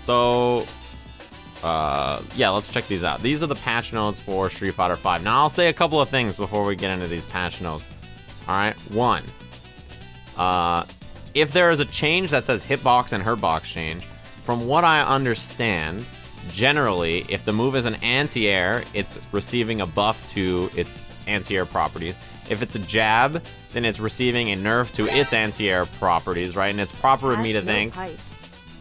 So, yeah, let's check these out. These are the patch notes for Street Fighter V. Now, I'll say a couple of things before we get into these patch notes. Alright, one, if there is a change that says hitbox and hurtbox change, from what I understand, generally, if the move is an anti-air, it's receiving a buff to its anti-air properties. If it's a jab, then it's receiving a nerf to its anti-air properties, right? And it's proper of me to thank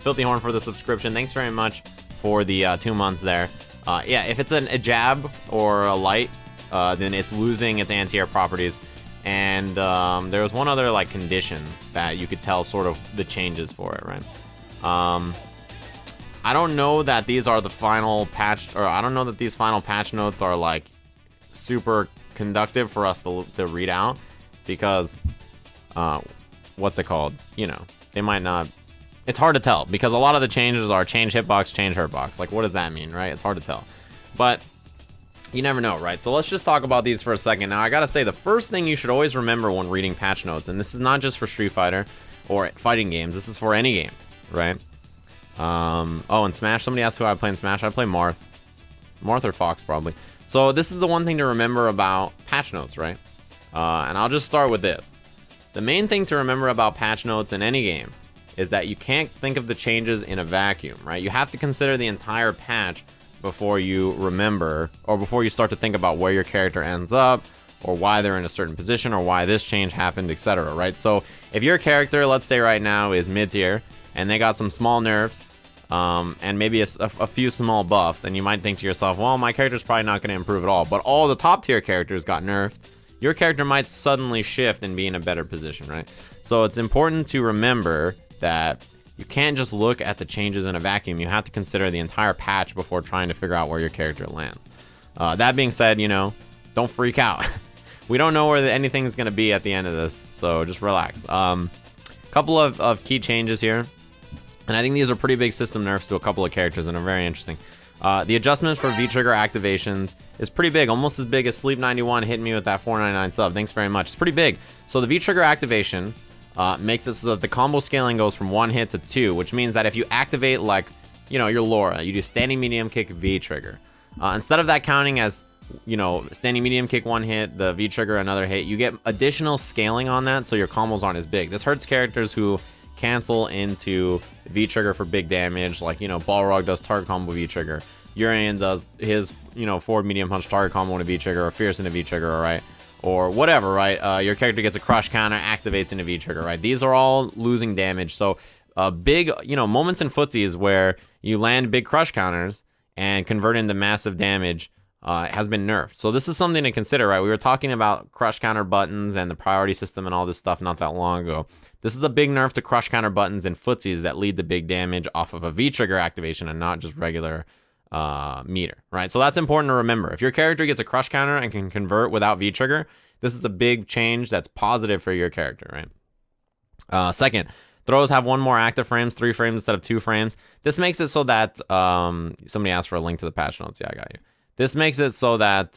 Filthy Horn for the subscription. Thanks very much for the 2 months there. Yeah, if it's a jab or a light, then it's losing its anti-air properties. And there was one other like condition that you could tell sort of the changes for it, right? I don't know that these are the final patch, or I don't know that these final patch notes are like super conductive for us to read out, because what's it called? You know, they might not. It's hard to tell because a lot of the changes are change hitbox, change hurtbox. Like, what does that mean, right? It's hard to tell, but you never know, right? So let's just talk about these for a second. Now, I gotta say, the first thing you should always remember when reading patch notes, and this is not just for Street Fighter or fighting games, this is for any game, right? Oh, and Smash, somebody asked who I play in Smash. I play Marth or Fox, probably. So this is the one thing to remember about patch notes, right? And I'll just start with this. The main thing to remember about patch notes in any game is that you can't think of the changes in a vacuum, right? You have to consider the entire patch before you remember, or before you start to think about where your character ends up, or why they're in a certain position, or why this change happened, etc., right? So if your character, let's say right now, is mid-tier, and they got some small nerfs, and maybe a few small buffs, and you might think to yourself, well, my character's probably not going to improve at all, but all the top tier characters got nerfed, your character might suddenly shift and be in a better position, right? So it's important to remember that you can't just look at the changes in a vacuum. You have to consider the entire patch before trying to figure out where your character lands. That being said, you know, don't freak out. We don't know where anything's going to be at the end of this, so just relax. Couple of key changes here. And I think these are pretty big system nerfs to a couple of characters and are very interesting. The adjustments for V-trigger activations is pretty big, almost as big as Sleep91 hitting me with that 499 sub. Thanks very much. It's pretty big. So the V-trigger activation makes it so that the combo scaling goes from 1 hit to 2, which means that if you activate, like, you know, your Laura, you do standing medium kick V-trigger. Instead of that counting as, you know, standing medium kick 1 hit, the V-trigger another hit, you get additional scaling on that, so your combos aren't as big. This hurts characters who cancel into V-trigger for big damage, like, you know, Balrog does target combo V-trigger, Urian does his, you know, forward medium punch target combo in a V-trigger, or Fierce in a V-trigger, right? Or whatever, right? Your character gets a crush counter, activates in a V-trigger, right? These are all losing damage. So big, you know, moments in footsies where you land big crush counters and convert into massive damage has been nerfed. So this is something to consider, right? We were talking about crush counter buttons and the priority system and all this stuff not that long ago. This is a big nerf to crush counter buttons in footsies that lead to big damage off of a V-trigger activation and not just regular meter, right? So that's important to remember. If your character gets a crush counter and can convert without V-trigger, this is a big change that's positive for your character, right? Second, throws have 1 more active frames, 3 frames instead of 2 frames. This makes it so that, somebody asked for a link to the patch notes. Yeah, I got you. This makes it so that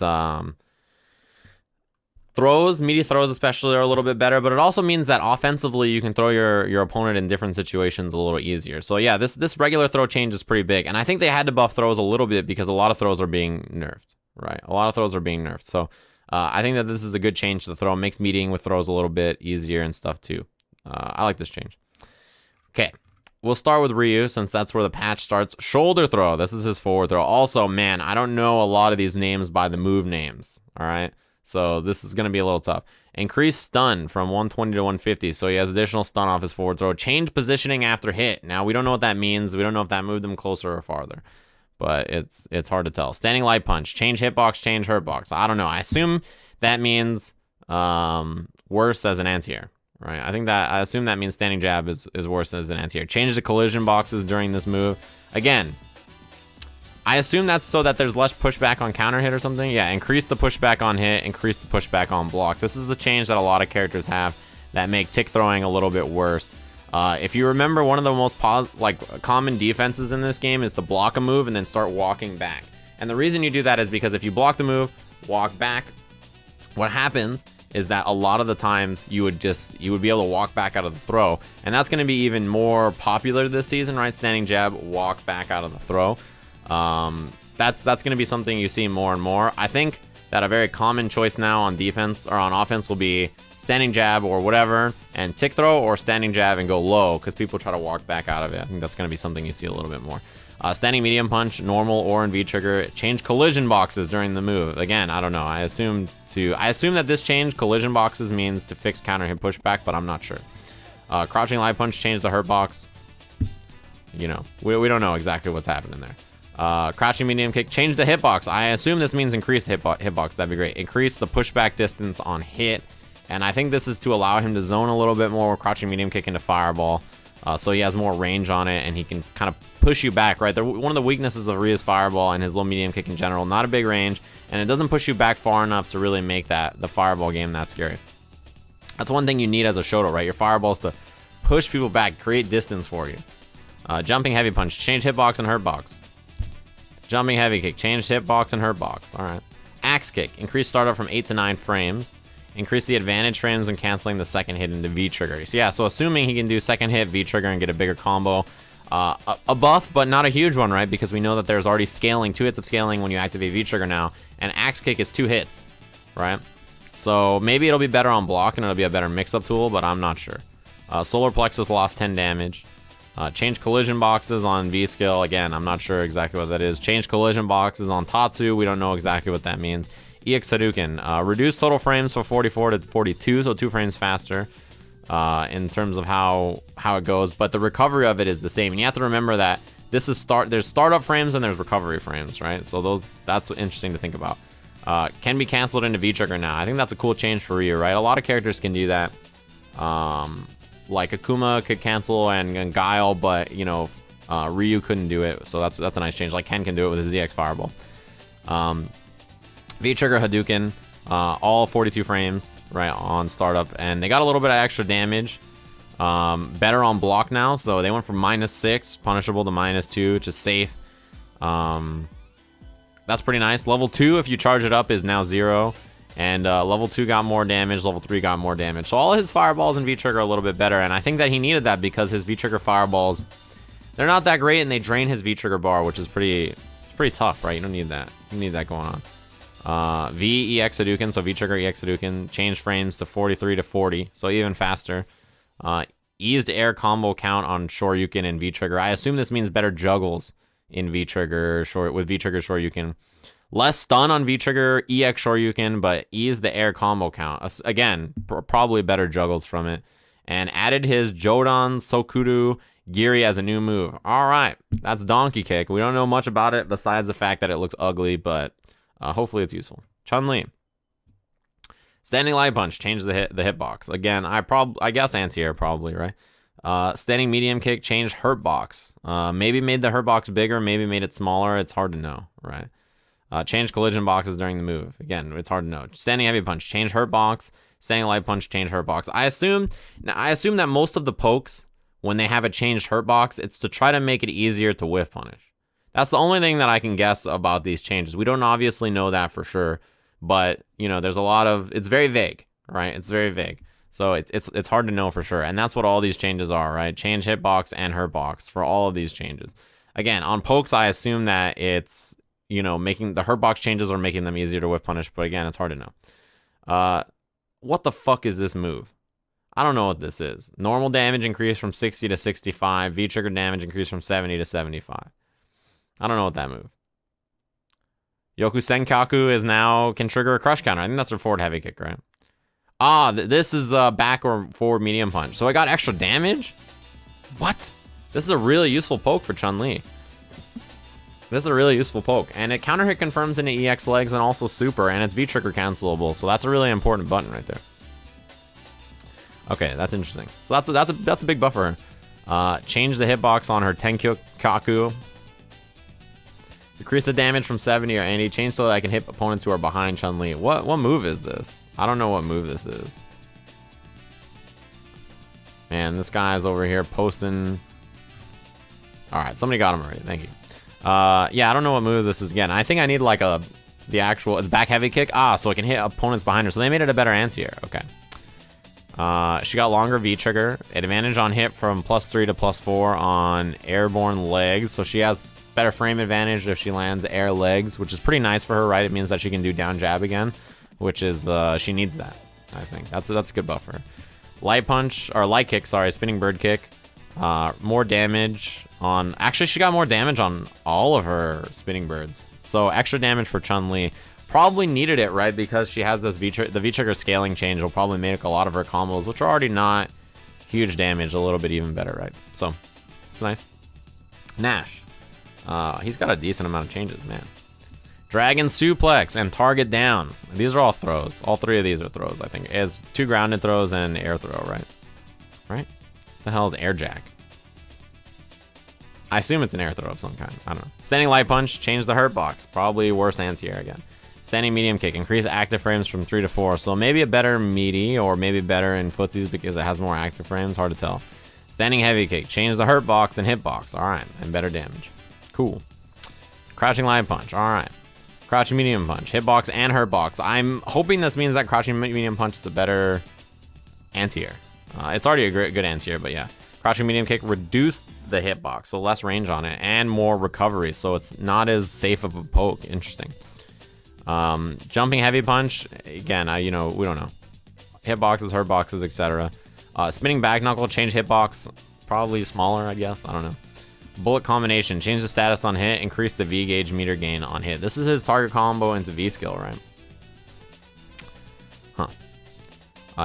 throws, meaty throws especially, are a little bit better, but it also means that offensively you can throw your opponent in different situations a little easier. So yeah, this regular throw change is pretty big, and I think they had to buff throws a little bit because a lot of throws are being nerfed, right? A lot of throws are being nerfed. So I think that this is a good change to the throw. It makes meeting with throws a little bit easier and stuff too. I like this change. Okay. We'll start with Ryu, since that's where the patch starts. Shoulder throw. This is his forward throw. Also, man, I don't know a lot of these names by the move names, all right? So this is going to be a little tough. Increase stun from 120 to 150, so he has additional stun off his forward throw. Change positioning after hit. Now, we don't know what that means. We don't know if that moved him closer or farther, but it's hard to tell. Standing light punch. Change hitbox, change hurtbox. I don't know. I assume that means worse as an anti-air. Right, I assume that means standing jab is worse as an anti-air. Change the collision boxes during this move. Again, I assume that's so that there's less pushback on counter hit or something. Yeah, increase the pushback on hit, increase the pushback on block. This is a change that a lot of characters have that make tick throwing a little bit worse. If you remember, one of the most common defenses in this game is to block a move and then start walking back. And the reason you do that is because if you block the move, walk back, what happens is that a lot of the times you would be able to walk back out of the throw, and that's going to be even more popular this season, right? Standing jab, walk back out of the throw. That's going to be something you see more and more. I think that a very common choice now on defense or on offense will be standing jab or whatever, and tick throw, or standing jab and go low, because people try to walk back out of it. I think that's going to be something you see a little bit more. Standing medium punch, normal or in V-trigger. Change collision boxes during the move. Again, I don't know. I assume that this change, collision boxes, means to fix counter hit pushback, but I'm not sure. Crouching live punch, change the hurt box. You know, we don't know exactly what's happening there. Crouching medium kick, change the hitbox. I assume this means increase hitbox. That'd be great. Increase the pushback distance on hit. And I think this is to allow him to zone a little bit more, crouching medium kick into fireball. So he has more range on it, and he can kind of push you back, right? One of the weaknesses of Rhea's fireball and his low medium kick in general, not a big range, and it doesn't push you back far enough to really make the fireball game that scary. That's one thing you need as a Shoto, right? Your fireballs to push people back, create distance for you. Jumping heavy punch, change hitbox and hurt box. Jumping heavy kick, change hitbox and hurt box. All right. Axe kick, increase startup from 8 to 9 frames. Increase the advantage frames when canceling the second hit into V-trigger. So yeah, so assuming he can do second hit, V-trigger, and get a bigger combo. A buff, but not a huge one, right? Because we know that there's already scaling, 2 hits of scaling when you activate V-trigger now. And axe kick is 2 hits, right? So maybe it'll be better on block and it'll be a better mix-up tool, but I'm not sure. Solar plexus lost 10 damage. Change collision boxes on V-skill. Again, I'm not sure exactly what that is. Change collision boxes on Tatsu. We don't know exactly what that means. EX Hadouken. Reduce total frames from 44 to 42, so 2 frames faster in terms of how it goes. But the recovery of it is the same. And you have to remember that this is there's startup frames and there's recovery frames, right? So that's interesting to think about. Can be canceled into V-trigger now. I think that's a cool change for Ryu, right? A lot of characters can do that. Like Akuma could cancel and Guile, but you know, Ryu couldn't do it. So that's a nice change. Like Ken can do it with his ZX Fireball. V-trigger Hadouken, all 42 frames, right, on startup, and they got a little bit of extra damage. Better on block now, so they went from -6 punishable to -2, which is safe. That's pretty nice. Level 2, if you charge it up, is now 0, and level 2 got more damage, level 3 got more damage. So all his fireballs in V-trigger are a little bit better, and I think that he needed that because his V-trigger fireballs, they're not that great, and they drain his V-trigger bar, which is pretty tough, right? You don't need that. You need that going on. V EX Hadouken, so V-trigger EX Hadouken, change frames to 43 to 40, so even faster. Eased air combo count on Shoryuken and V-trigger. I assume this means better juggles in V-trigger with V-trigger Shoryuken. Less stun on V-trigger EX Shoryuken, but ease the air combo count. Again, probably better juggles from it. And added his Jodan Sokudu Giri as a new move. All right, that's Donkey Kick. We don't know much about it besides the fact that it looks ugly, but hopefully it's useful. Chun-Li. Standing light punch, change the hitbox. Again, I guess anti-air probably, right? Standing medium kick, changed hurt box. Maybe made the hurt box bigger, maybe made it smaller. It's hard to know, right? Change collision boxes during the move. Again, it's hard to know. Standing heavy punch, change hurt box. Standing light punch, change hurt box. I assume that most of the pokes, when they have a changed hurt box, it's to try to make it easier to whiff punish. That's the only thing that I can guess about these changes. We don't obviously know that for sure, but you know, there's a lot of, it's very vague, right? It's very vague. So it's hard to know for sure. And that's what all these changes are, right? Change hitbox and hurt box for all of these changes. Again, on pokes, I assume that it's, you know, making the hurt box changes or making them easier to whiff punish, but again, it's hard to know. What the fuck is this move? I don't know what this is. Normal damage increased from 60 to 65. V-trigger damage increased from 70 to 75. I don't know what that move. Yoku Senkaku can trigger a crush counter. I think that's a forward heavy kick, right? This is back or forward medium punch. So I got extra damage? What? This is a really useful poke for Chun-Li. This is a really useful poke. And it counter hit confirms into EX legs and also super, and it's V-trigger cancelable. So that's a really important button right there. Okay, that's interesting. So that's a big buffer. Change the hitbox on her Tenkaku. Decrease the damage from 70 or 80. Change so that I can hit opponents who are behind Chun-Li. What move is this? I don't know what move this is. Man, this guy's over here posting. All right, somebody got him already. Thank you. Yeah, I don't know what move this is again. I think I need like a The actual, it's back heavy kick. Ah, so it can hit opponents behind her. So they made it a better anti-air. Okay. She got longer V trigger. Advantage on hit from +3 to +4 on airborne legs. So she has better frame advantage if she lands air legs, which is pretty nice for her, right? It means that she can do down jab again, which is, she needs that, I think. That's a good buff for her. Light punch, or light kick, sorry, spinning bird kick. More damage on, actually she got more damage on all of her spinning birds. So extra damage for Chun-Li. Probably needed it, right? Because she has this the V-trigger scaling change will probably make a lot of her combos, which are already not huge damage, a little bit even better, right? So, it's nice. Nash. He's got a decent amount of changes, man. Dragon suplex and target down. These are all throws. All three of these are throws, I think. It's 2 grounded throws and air throw, right? Right? The hell is air jack? I assume it's an air throw of some kind. I don't know. Standing light punch, change the hurt box. Probably worse anti-air again. Standing medium kick, increase active frames from 3 to 4. So maybe a better meaty, or maybe better in footsies because it has more active frames. Hard to tell. Standing heavy kick, change the hurt box and hit box. All right, and better damage. Cool. Crouching light punch. All right. Crouching medium punch, hitbox and hurt box. I'm hoping this means that crouching medium punch is the better anti-air. It's already a good anti-air, but yeah. Crouching medium kick reduced the hitbox, so less range on it and more recovery, so it's not as safe of a poke. Interesting. Jumping heavy punch, again, we don't know. Hitboxes, hurt boxes, etc. Spinning back knuckle, change hitbox, probably smaller, I guess. I don't know. Bullet combination, change the status on hit, increase the V gauge meter gain on hit. This is his target combo into V skill, right? Huh.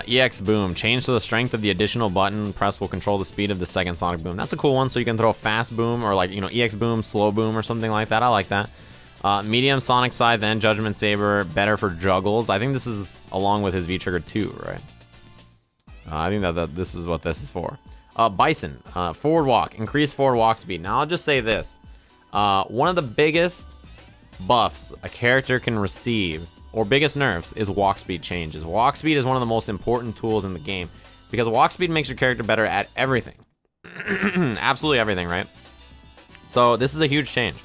EX boom, change to the strength of the additional button press will control the speed of the second sonic boom. That's a cool one, so you can throw fast boom or like, EX boom, slow boom or something like that. I like that. Medium sonic side, then judgment saber, better for juggles. I think this is along with his V trigger too, right? I think that this is what this is for. Bison, forward walk, increase forward walk speed. Now I'll just say this. One of the biggest buffs a character can receive, or biggest nerfs, is walk speed changes. Walk speed is one of the most important tools in the game, because walk speed makes your character better at everything. Absolutely everything, right? So this is a huge change.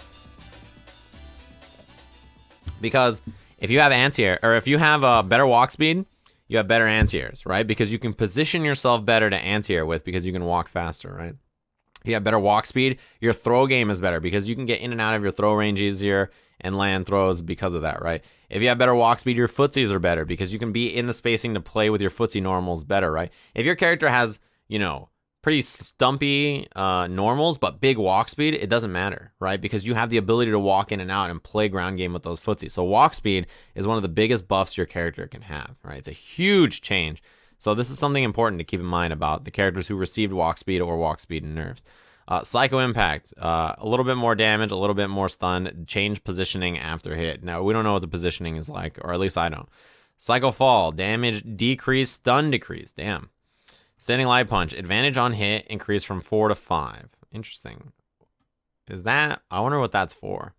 Because if you have anti-air, or if you have a better walk speed, you have better anti-airs, right? Because you can position yourself better to anti-air with, because you can walk faster, right? If you have better walk speed, your throw game is better because you can get in and out of your throw range easier and land throws because of that, right? If you have better walk speed, your footsies are better because you can be in the spacing to play with your footsie normals better, right? If your character has, pretty stumpy normals but big walk speed, it doesn't matter, right? Because you have the ability to walk in and out and play ground game with those footsies. So walk speed is one of the biggest buffs your character can have, right? It's a huge change. So this is something important to keep in mind about the characters who received walk speed or walk speed and nerfs. Psycho impact, a little bit more damage, a little bit more stun, change positioning after hit. Now we don't know what the positioning is like, or at least I don't. Psycho fall, damage decrease, stun decrease, damn. Standing light punch, advantage on hit, increase from 4 to 5. Interesting. Is that, I wonder what that's for.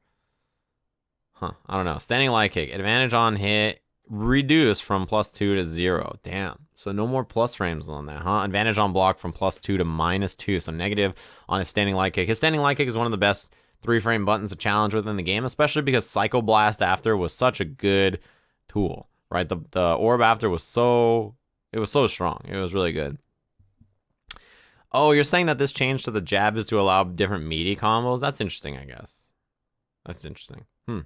Huh, I don't know. Standing light kick, advantage on hit, reduce from +2 to 0. Damn. So no more plus frames on that, huh? Advantage on block from +2 to -2. So negative on his standing light kick. His standing light kick is one of the best 3-frame buttons to challenge within the game, especially because Psycho Blast after was such a good tool, right? The orb after was so strong. It was really good. Oh, you're saying that this change to the jab is to allow different meaty combos? That's interesting, I guess. That's interesting. All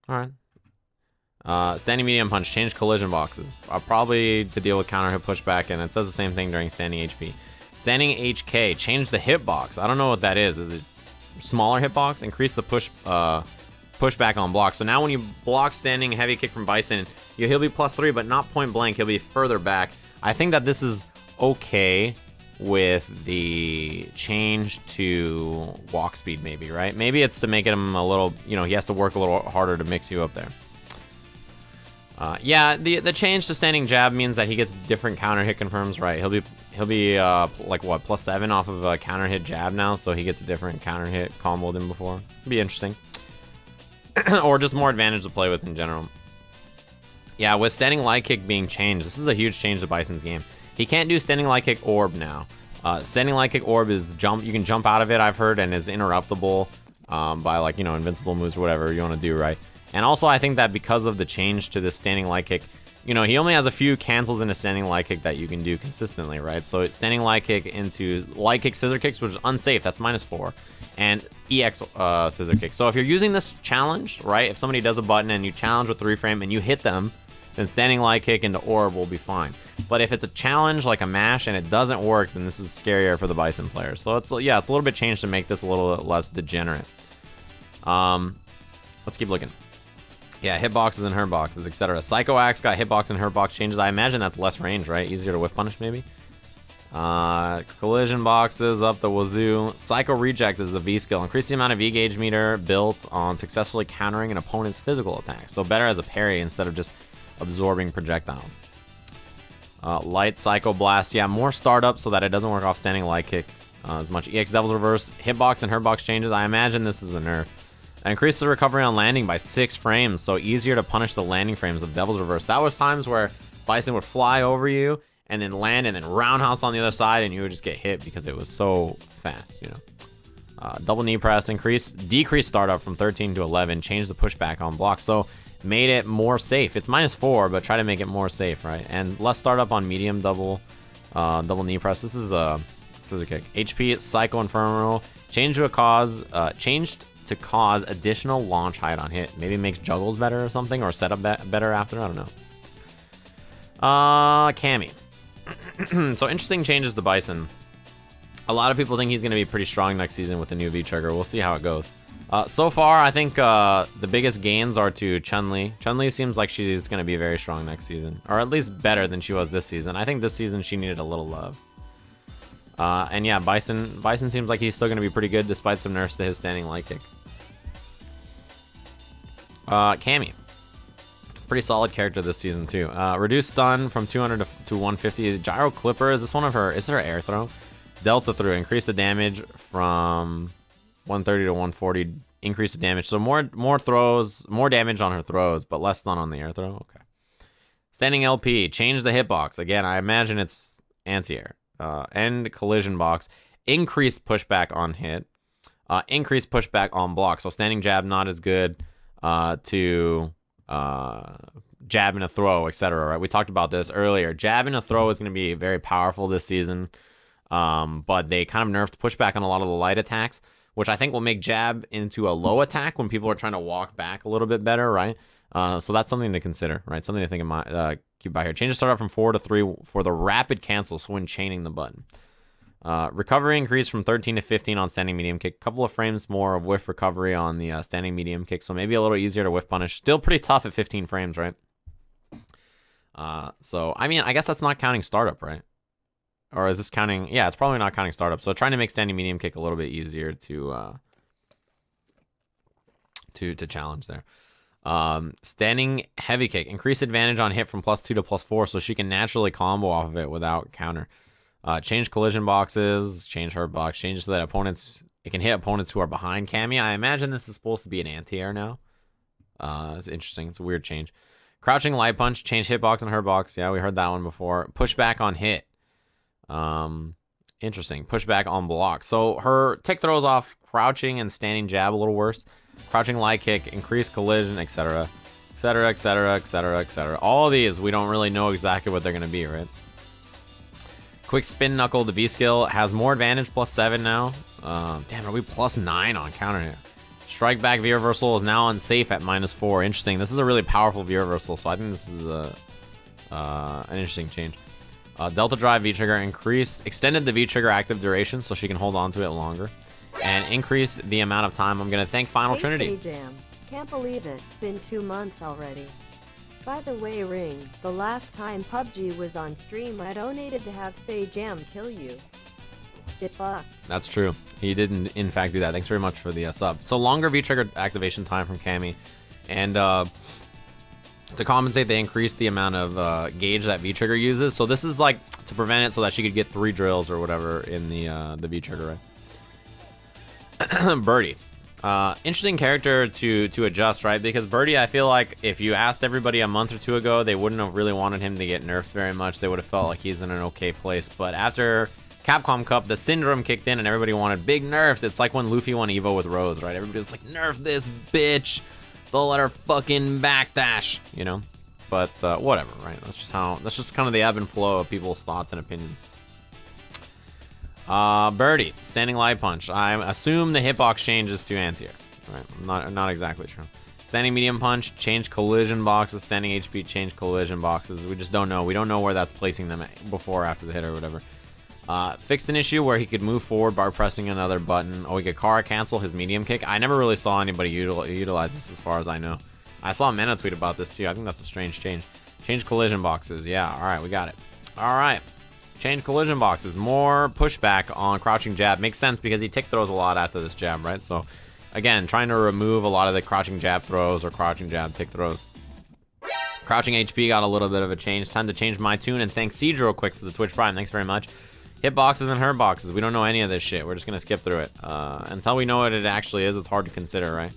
right. Standing medium punch, change collision boxes. Probably to deal with counter hit pushback, and it says the same thing during standing HP. Standing HK, change the hitbox. I don't know what that is. Is it smaller hitbox? Increase the pushback on block. So now when you block standing heavy kick from Bison, he'll be +3, but not point blank. He'll be further back. I think that this is okay with the change to walk speed, maybe, right? Maybe it's to make him a little, he has to work a little harder to mix you up there. Yeah, the change to standing jab means that he gets different counter hit confirms, right? He'll be like what, +7 off of a counter hit jab now, so he gets a different counter hit combo than before. It'd be interesting. Or just more advantage to play with in general. Yeah, with standing light kick being changed, this is a huge change to Bison's game. He can't do standing light kick orb now. Standing light kick orb is jump. You can jump out of it, I've heard, and is interruptible by like, you know, invincible moves or whatever you want to do, right? And also I think that because of the change to this standing light kick, you know, he only has a few cancels in a standing light kick that you can do consistently, right? So it's standing light kick into light kick scissor kicks, which is unsafe, that's -4, and EX scissor kick. So if you're using this challenge, right, if somebody does a button and you challenge with 3-frame and you hit them, then standing light kick into orb will be fine. But if it's a challenge like a mash and it doesn't work, then this is scarier for the Bison players. So it's, yeah, it's a little bit changed to make this a little less degenerate. Let's keep looking. Yeah, hitboxes and hurt boxes, etc. Psycho Axe got hitbox and hurt box changes. I imagine that's less range, right? Easier to whiff punish, maybe? Collision boxes up the wazoo. Psycho Reject is the V skill. Increase the amount of V gauge meter built on successfully countering an opponent's physical attack. So better as a parry instead of just absorbing projectiles. Light Psycho Blast. Yeah, more startup so that it doesn't work off standing light kick as much. EX Devil's Reverse. Hitbox and hurt box changes. I imagine this is a nerf. Increase the recovery on landing by 6 frames, so easier to punish the landing frames of Devil's Reverse. That was times where Bison would fly over you and then land and then roundhouse on the other side and you would just get hit because it was so fast, you know. Double knee press, decrease startup from 13 to 11, change the pushback on block, so made it more safe. It's -4, but try to make it more safe, right? And less startup on medium double knee press. This is a scissor kick. HP Psycho Inferno, changed to cause additional launch height on hit. Maybe makes juggles better or something, or setup better after, I don't know. Cammy. So interesting changes to Bison. A lot of people think he's going to be pretty strong next season with the new V-Trigger. We'll see how it goes. So far, I think the biggest gains are to Chun-Li. Chun-Li seems like she's going to be very strong next season, or at least better than she was this season. I think this season she needed a little love. And yeah, Bison seems like he's still going to be pretty good despite some nerfs to his standing light kick. Cammy. Pretty solid character this season too. Reduced stun from 200 to 150. Gyro Clipper, is this one of her, is her air throw? Delta through, increase the damage from 130 to 140, increase the damage. So more throws, more damage on her throws, but less stun on the air throw. Okay. Standing LP, change the hitbox. Again, I imagine it's anti-air. End collision box, increased pushback on hit, increased pushback on block. So standing jab not as good to jab and a throw, etc. Right? We talked about this earlier. Jab and a throw is going to be very powerful this season, but they kind of nerfed pushback on a lot of the light attacks, which I think will make jab into a low attack when people are trying to walk back a little bit better, right? So that's something to consider, right? Something to think in mind. Keep by here. Change the startup from 4 to 3 for the rapid cancel, so when chaining the button. Recovery increased from 13 to 15 on standing medium kick. Couple of frames more of whiff recovery on the standing medium kick, so maybe a little easier to whiff punish. Still pretty tough at 15 frames, right? So, I mean, I guess that's not counting startup, right? Or is this counting? Yeah, it's probably not counting startup. So trying to make standing medium kick a little bit easier to challenge there. Standing heavy kick, increase advantage on hit from +2 to +4, so she can naturally combo off of it without counter. Change collision boxes, change hurt box, change so that it can hit opponents who are behind Cammy. I imagine this is supposed to be an anti-air now. It's interesting. It's a weird change. Crouching light punch, change hitbox and hurt box. Yeah, we heard that one before. Pushback on hit. Interesting. Pushback on block. So her tick throws off crouching and standing jab a little worse. Crouching light kick, increased collision, etc. Etc, etc, etc, etc. All of these, we don't really know exactly what they're going to be, right? Quick spin knuckle, the V skill, has more advantage, +7 now. Damn, are we +9 on counter here? Strike back V reversal is now unsafe at -4. Interesting. This is a really powerful V reversal, so I think this is an interesting change. Delta drive V trigger extended the V trigger active duration so she can hold on to it longer, and increased the amount of time. I'm gonna thank Final Trinity. Sajam, can't believe it. It's been 2 months already. By the way, Ring, the last time PUBG was on stream, I donated to have Sajam kill you. Get fucked. That's true. He didn't, in fact, do that. Thanks very much for the sub. So longer V-trigger activation time from Cammy. And to compensate, they increased the amount of gauge that V-trigger uses. So this is like to prevent it so that she could get 3 drills or whatever in the V-trigger, right? Birdie. Interesting character to adjust, right? Because Birdie, I feel like if you asked everybody a month or 2 ago, they wouldn't have really wanted him to get nerfed very much. They would have felt like he's in an okay place. But after Capcom Cup, the Syndrome kicked in and everybody wanted big nerfs. It's like when Luffy won Evo with Rose, right? Everybody was like, nerf this bitch. They'll let her fucking backdash, you know? But whatever, right? That's just kind of the ebb and flow of people's thoughts and opinions. Birdie, standing light punch. I assume the hitbox changes to anti-air. Right? I'm not exactly sure. Standing medium punch, change collision boxes. Standing HP, change collision boxes. We just don't know. We don't know where that's placing them before or after the hit or whatever. Fixed an issue where he could move forward by pressing another button. Oh, he could Kara cancel his medium kick. I never really saw anybody utilize this as far as I know. I saw Mena tweet about this too. I think that's a strange change. Change collision boxes. Yeah, all right, we got it. All right. Change collision boxes. More pushback on crouching jab. Makes sense because he tick throws a lot after this jab, right? So, again, trying to remove a lot of the crouching jab throws or crouching jab tick throws. Crouching HP got a little bit of a change. Time to change my tune, and thanks Siege real quick for the Twitch Prime. Thanks very much. Hitboxes and hurt boxes. We don't know any of this shit. We're just going to skip through it. Until we know what it actually is, it's hard to consider, right?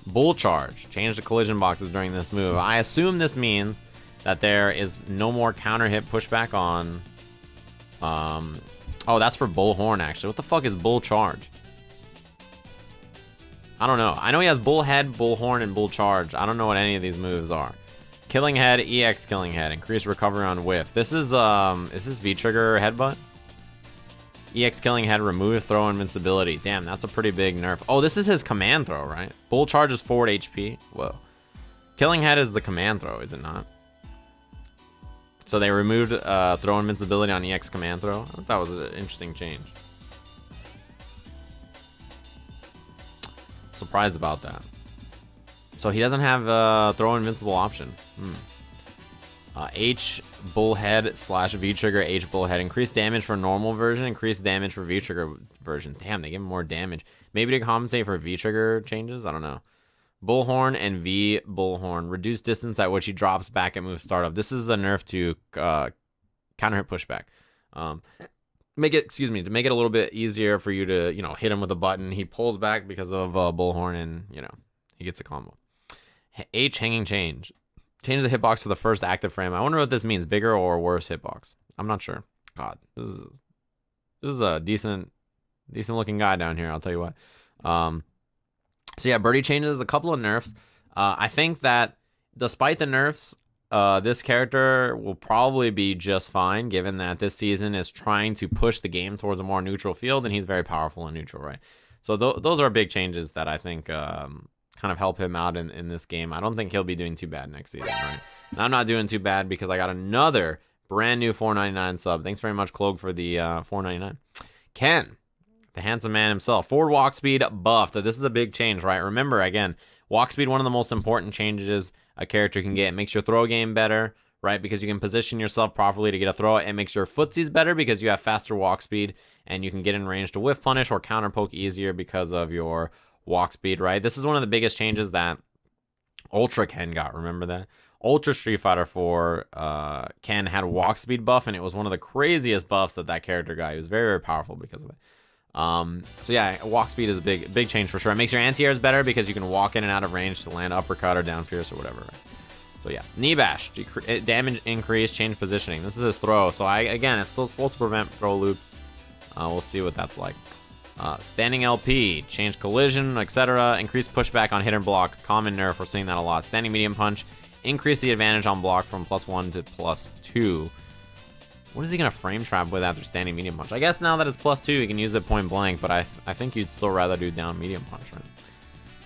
Bull charge. Change the collision boxes during this move. I assume this means that there is no more counter hit pushback on... oh, that's for Bullhorn, actually. What the fuck is Bull Charge? I don't know. I know he has Bull Head, Bullhorn, and Bull Charge. I don't know what any of these moves are. Killing Head, EX Killing Head. Increase recovery on whiff. This is this V-Trigger Headbutt? EX Killing Head, remove throw invincibility. Damn, that's a pretty big nerf. Oh, this is his command throw, right? Bull Charge is forward HP. Whoa. Killing Head is the command throw, is it not? So they removed throw invincibility on EX command throw. I thought that was an interesting change. Surprised about that. So he doesn't have throw invincible option. H bullhead / V-trigger H bullhead. Increased damage for normal version. Increased damage for V-trigger version. Damn, they give him more damage. Maybe to compensate for V-trigger changes? I don't know. Bullhorn and V Bullhorn. Reduce distance at which he drops back at move startup. This is a nerf to counter hit pushback. To make it a little bit easier for you to, hit him with a button. He pulls back because of Bullhorn and, he gets a combo. H hanging change. Change the hitbox to the first active frame. I wonder what this means. Bigger or worse hitbox. I'm not sure. God, this is a decent looking guy down here. I'll tell you what. So yeah, Birdie changes a couple of nerfs. I think that despite the nerfs, this character will probably be just fine, given that this season is trying to push the game towards a more neutral field, and he's very powerful in neutral, right? So those are big changes that I think kind of help him out in this game. I don't think he'll be doing too bad next season, right? And I'm not doing too bad because I got another brand new $4.99 sub. Thanks very much, Cloak, for the $4.99. Ken. The handsome man himself. Forward walk speed buffed. This is a big change, right? Remember, again, walk speed, one of the most important changes a character can get. It makes your throw game better, right? Because you can position yourself properly to get a throw. It makes your footsies better because you have faster walk speed and you can get in range to whiff punish or counter poke easier because of your walk speed, right? This is one of the biggest changes that Ultra Ken got. Remember that? Ultra Street Fighter 4 Ken had a walk speed buff, and it was one of the craziest buffs that character got. He was very, very powerful because of it. So yeah, walk speed is a big change for sure. It makes your anti-airs better because you can walk in and out of range to land uppercut or down fierce or whatever, right? So yeah, knee bash, damage increase, change positioning. This is his throw. So again, it's still supposed to prevent throw loops. We'll see what that's like. Standing LP, change collision, etc. Increase pushback on hit and block. Common nerf, we're seeing that a lot. Standing medium punch, increase the advantage on block from +1 to +2. What is he going to frame trap with after standing medium punch? I guess now that it's +2, you can use it point blank, but I think you'd still rather do down medium punch,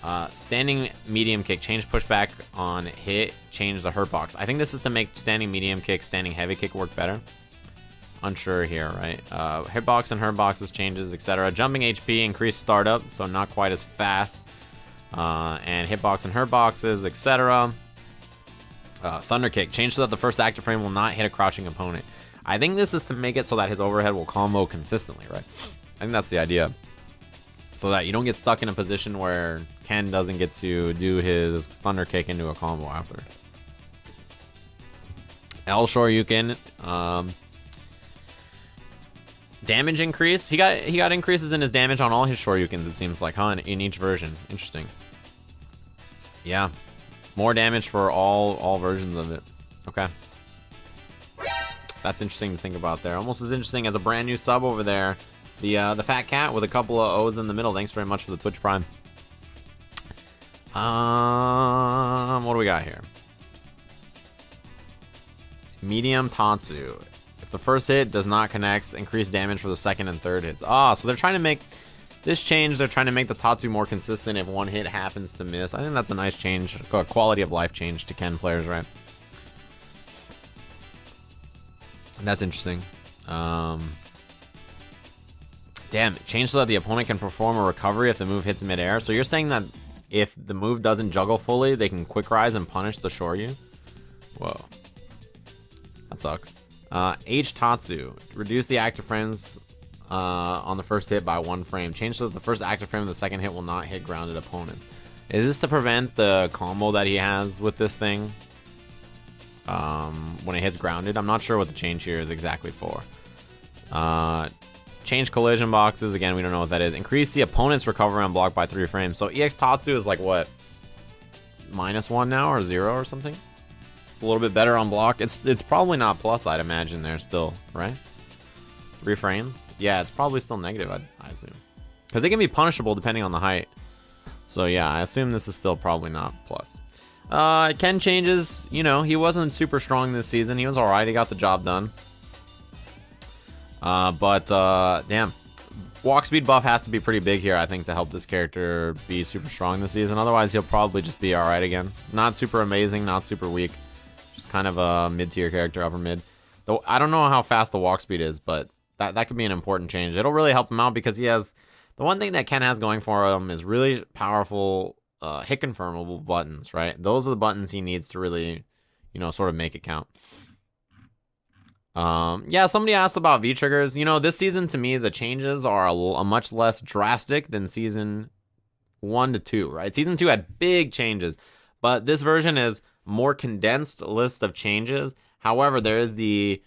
right? Standing medium kick, change pushback on hit, change the hurt box. I think this is to make standing medium kick, standing heavy kick work better. Unsure here, right? Hitbox and hurt boxes changes, etc. Jumping HP, increased startup, so not quite as fast. And hitbox and hurt boxes, etc. Thunder kick, change so that the first active frame will not hit a crouching opponent. I think this is to make it so that his overhead will combo consistently, right? I think that's the idea. So that you don't get stuck in a position where Ken doesn't get to do his thunder kick into a combo after. L Shoryuken. Damage increase. He got increases in his damage on all his Shoryukens, it seems like, huh? In each version. Interesting. Yeah. More damage for all versions of it. Okay. that's interesting to think about there. Almost as interesting as a brand new sub over there. The Fat Cat with a couple of O's in the middle. Thanks very much for the Twitch Prime. What do we got here? Medium Tatsu. If the first hit does not connect, increase damage for the second and third hits. So they're trying to make this change. They're trying to make the Tatsu more consistent if one hit happens to miss. I think that's a nice change, a quality of life change to Ken players, right? That's interesting. Damn, change so that the opponent can perform a recovery if the move hits midair. So you're saying that if the move doesn't juggle fully, they can quick rise and punish the Shoryu? Whoa. That sucks. H Tatsu. Reduce the active frames on the first hit by 1 frame. Change so that the first active frame of the second hit will not hit grounded opponent. Is this to prevent the combo that he has with this thing? When it hits grounded? I'm not sure what the change here is exactly for. Change collision boxes. Again, we don't know what that is. Increase the opponent's recovery on block by 3 frames. So EX Tatsu is like what? -1 now or 0 or something? A little bit better on block. It's probably not plus, I'd imagine there still, right? 3 frames? Yeah, it's probably still negative, I assume. Because it can be punishable depending on the height. So yeah, I assume this is still probably not plus. Ken changes, you know, he wasn't super strong this season. He was alright, he got the job done. Damn. Walk speed buff has to be pretty big here, I think, to help this character be super strong this season. Otherwise, he'll probably just be alright again. Not super amazing, not super weak. Just kind of a mid-tier character, upper mid. Though I don't know how fast the walk speed is, but that could be an important change. It'll really help him out because he has... The one thing that Ken has going for him is really powerful hit confirmable buttons, right? Those are the buttons he needs to really, you know, sort of make it count. Yeah, somebody asked about V-triggers. You know, this season, to me, the changes are a much less drastic than season 1 to 2, right? Season 2 had big changes, but this version is more condensed list of changes. However, there is the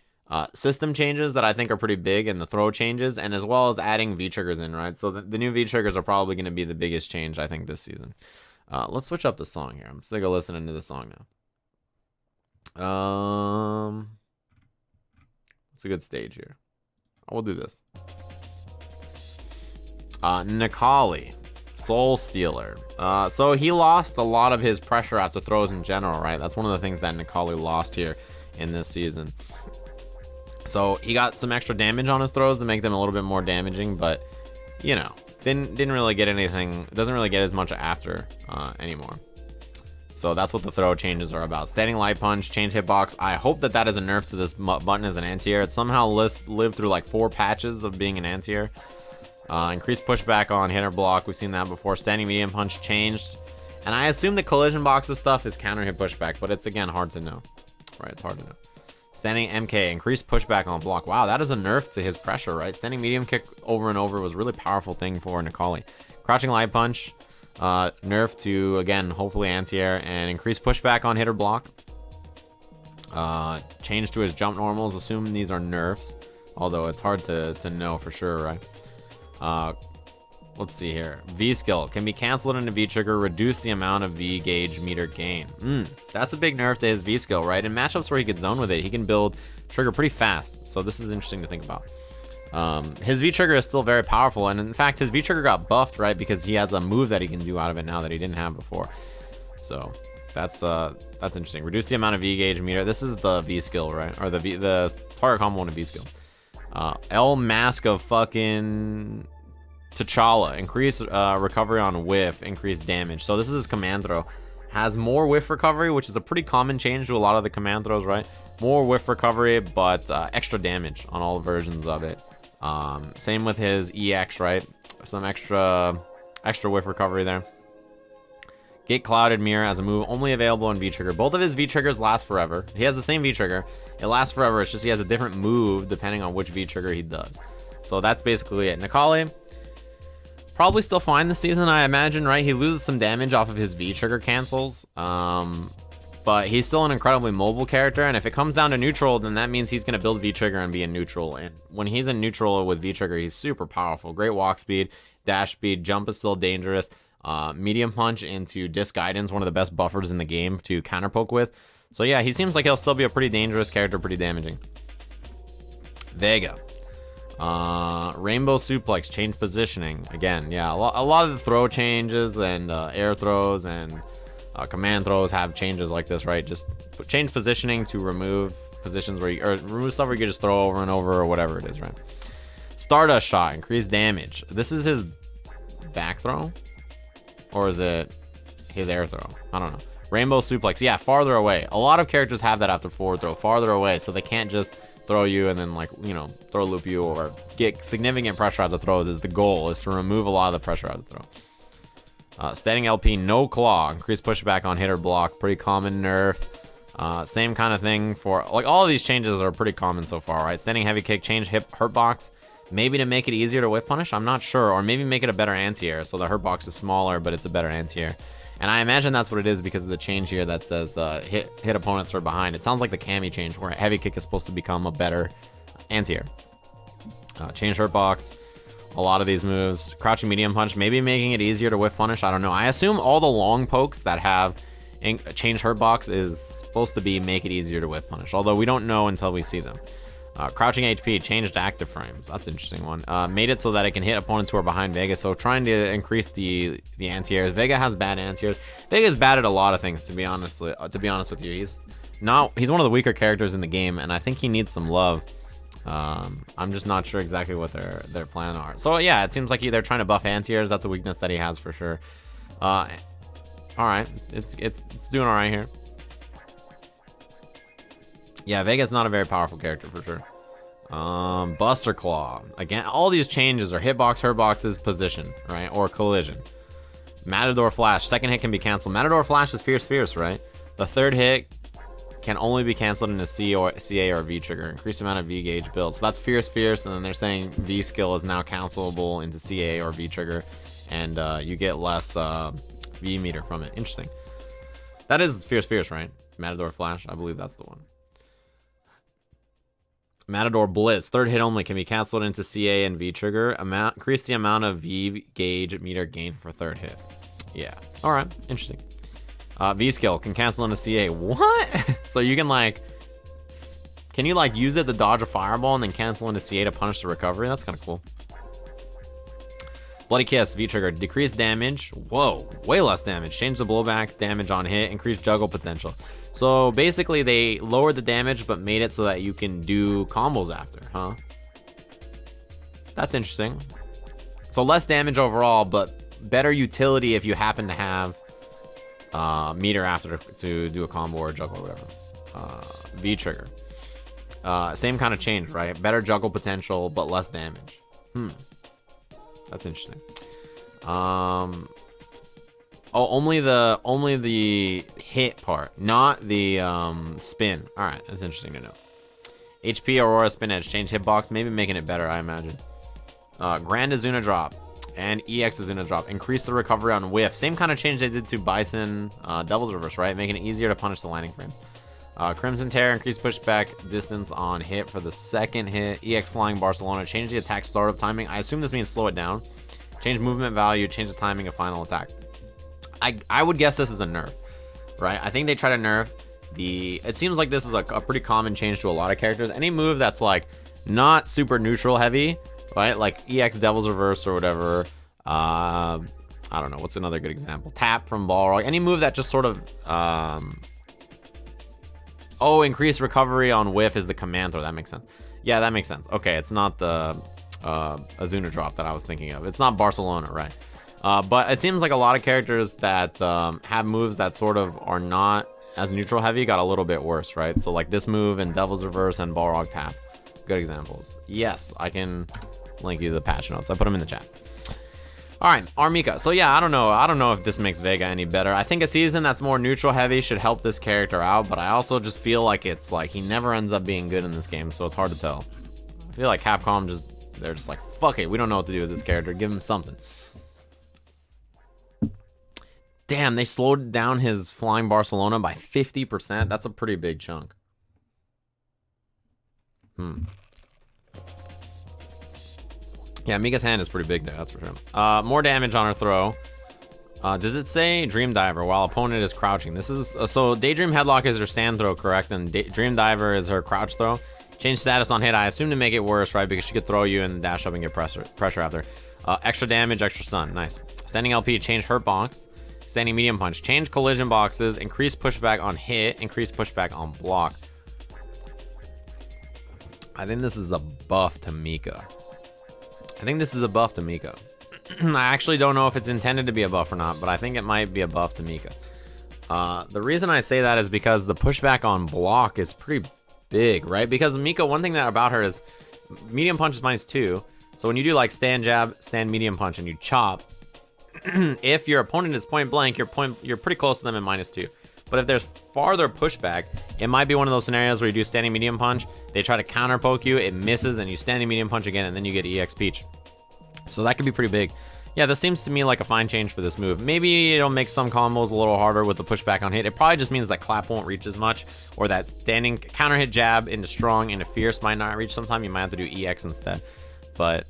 system changes that I think are pretty big and the throw changes, and as well as adding V-triggers in, right? So the new V-triggers are probably going to be the biggest change, I think, this season. Let's switch up the song here. I'm sick of listening to the song now. It's a good stage here. We'll do this. Necalli, Soul Stealer. So he lost a lot of his pressure after throws in general, right? That's one of the things that Necalli lost here in this season. So he got some extra damage on his throws to make them a little bit more damaging, but you know, didn't really get anything. Doesn't really get as much after anymore. So that's what the throw changes are about. Standing light punch, change hitbox. I hope that is a nerf to this button as an anti-air. It somehow lived through like 4 patches of being an anti-air. Increased pushback on hitter block. We've seen that before. Standing medium punch changed. And I assume the collision boxes stuff is counter hit pushback, but it's again hard to know. Right, it's hard to know. Standing MK, increased pushback on block. Wow, that is a nerf to his pressure, right? Standing medium kick over and over was a really powerful thing for Necalli. Crouching light punch. Nerf to, again, hopefully anti-air, and increase pushback on hitter block. Change to his jump normals, assume these are nerfs, although it's hard to know for sure, right? Let's see here. V skill can be canceled into V trigger, reduce the amount of V gauge meter gain. That's a big nerf to his V skill, right? In matchups where he gets zone with it, he can build trigger pretty fast, so this is interesting to think about. His V-trigger is still very powerful, and in fact, his V-trigger got buffed, right? Because he has a move that he can do out of it now that he didn't have before. So that's interesting. Reduce the amount of V-gauge meter. This is the V skill, right? Or the target combo on a V skill. L mask of fucking T'Challa. Increase recovery on whiff, increase damage. So this is his command throw. Has more whiff recovery, which is a pretty common change to a lot of the command throws, right? More whiff recovery, but extra damage on all versions of it. Same with his EX, right? Some extra whiff recovery there. Get Clouded Mirror as a move only available in V-Trigger. Both of his V-Triggers last forever. He has the same V-Trigger. It lasts forever. It's just he has a different move depending on which V-Trigger he does. So that's basically it. Necalli, probably still fine this season, I imagine, right? He loses some damage off of his V-Trigger cancels. But he's still an incredibly mobile character, and if it comes down to neutral, then that means he's going to build V-Trigger and be in neutral. And when he's in neutral with V-Trigger, he's super powerful. Great walk speed, dash speed, jump is still dangerous. Medium punch into disc guidance, one of the best buffers in the game to counterpoke with. So yeah, he seems like he'll still be a pretty dangerous character, pretty damaging. Vega. Rainbow suplex, change positioning. Again, yeah, a lot of the throw changes and air throws and command throws have changes like this, right? Just change positioning to remove positions where you, or remove stuff where you can just throw over and over or whatever it is, right? Stardust shot, increase damage. This is his back throw? Or is it his air throw? I don't know. Rainbow suplex, yeah, farther away. A lot of characters have that after forward throw, farther away, so they can't just throw you and then, like, you know, throw loop you or get significant pressure out of the throws. Is the goal, is to remove a lot of the pressure out of the throw. Standing LP, no claw, increase pushback on hit or block, pretty common nerf. Same kind of thing for, like, all of these changes are pretty common so far, right? Standing heavy kick, change hip hurt box, maybe to make it easier to whiff punish, I'm not sure, or maybe make it a better anti-air, so the hurt box is smaller, but it's a better anti-air. And I imagine that's what it is because of the change here that says hit opponents are behind. It sounds like the Cammy change where heavy kick is supposed to become a better anti-air. Change hurt box. A lot of these moves. Crouching medium punch, maybe making it easier to whiff punish. I don't know. I assume all the long pokes that have change hurt box is supposed to be make it easier to whiff punish. Although we don't know until we see them. Crouching HP, changed active frames. That's an interesting one. Made it so that it can hit opponents who are behind Vega. So trying to increase the anti-airs. Vega has bad anti-airs. Vega's bad at a lot of things, to be honest with you. He's one of the weaker characters in the game, and I think he needs some love. I'm just not sure exactly what their plan are. So yeah, it seems like they're trying to buff anti-airs. That's a weakness that he has for sure. All right, it's doing all right here. Yeah, Vega's not a very powerful character for sure. Buster Claw. Again, all these changes are hitbox, hurtboxes, position, right? Or collision. Matador Flash. Second hit can be canceled. Matador Flash is fierce, right? The third hit can only be canceled in a CA or V trigger. Increased amount of V gauge build. So that's fierce, and then they're saying V skill is now cancelable into CA or V trigger, and you get less V meter from it. Interesting. That is fierce, right? Matador Flash. I believe that's the one. Matador Blitz, third hit only, can be canceled into CA and V trigger. Increase the amount of V gauge meter gain for third hit. Yeah. All right. Interesting. V skill can cancel into CA. What? So you can can you use it to dodge a fireball and then cancel into CA to punish the recovery? That's kind of cool. Bloody Kiss, V trigger, decrease damage. Whoa, way less damage. Change the blowback damage on hit, increase juggle potential. So basically they lowered the damage but made it so that you can do combos after, huh? That's interesting. So less damage overall, but better utility if you happen to have meter after to do a combo or a juggle or whatever. V trigger. Same kind of change, right? Better juggle potential but less damage. That's interesting. Oh, only the hit part, not the spin. All right, that's interesting to know. HP Aurora Spin Edge, change hitbox, maybe making it better, I imagine. Grand Azuna drop and EX Azuna drop, increase the recovery on whiff. Same kind of change they did to Bison Devil's Reverse, right? Making it easier to punish the landing frame. Crimson Terror, increase pushback distance on hit for the second hit. EX Flying Barcelona, change the attack startup timing. I assume this means slow it down. Change movement value, change the timing of final attack. I would guess this is a nerf, right? I think they try to nerf it seems like this is a pretty common change to a lot of characters. Any move that's not super neutral heavy, right? Like EX Devil's Reverse or whatever. I don't know, what's another good example? Tap from Balrog. Any move that just sort of increased recovery on whiff is the command throw. That makes sense. Yeah, that makes sense. Okay, it's not the Azuna drop that I was thinking of. It's not Barcelona, right? But it seems like a lot of characters that have moves that sort of are not as neutral heavy got a little bit worse, right? So like this move and Devil's Reverse and Balrog Tap. Good examples. Yes, I can link you the patch notes. I put them in the chat. All right, Mika. So yeah, I don't know if this makes Vega any better. I think a season that's more neutral heavy should help this character out, but I also just feel like it's he never ends up being good in this game, so it's hard to tell. I feel like Capcom they're just like, fuck it, we don't know what to do with this character. Give him something. Damn, they slowed down his Flying Barcelona by 50%. That's a pretty big chunk. Yeah, Mika's hand is pretty big there, that's for sure. More damage on her throw. Does it say Dream Diver while opponent is crouching? This is so Daydream Headlock is her stand throw, correct? And Dream Diver is her crouch throw. Change status on hit, I assume to make it worse, right? Because she could throw you and dash up and get pressure after. Extra damage, extra stun. Nice. Standing LP, change hurt box. Standing medium punch, change collision boxes. Increase pushback on hit. Increase pushback on block. I think this is a buff to Mika. I actually don't know if it's intended to be a buff or not, but I think it might be a buff to Mika. The reason I say that is because the pushback on block is pretty big, right? Because Mika, one thing that about her is medium punch is -2. So when you do like stand jab, stand medium punch, and you chop, if your opponent is point blank, you're pretty close to them in -2. But if there's farther pushback, it might be one of those scenarios where you do standing medium punch, they try to counter poke you, it misses, and you standing medium punch again, and then you get EX Peach. So that could be pretty big. Yeah, this seems to me like a fine change for this move. Maybe it'll make some combos a little harder with the pushback on hit. It probably just means that clap won't reach as much, or that standing counter hit jab into strong into fierce might not reach. Sometime you might have to do EX instead. But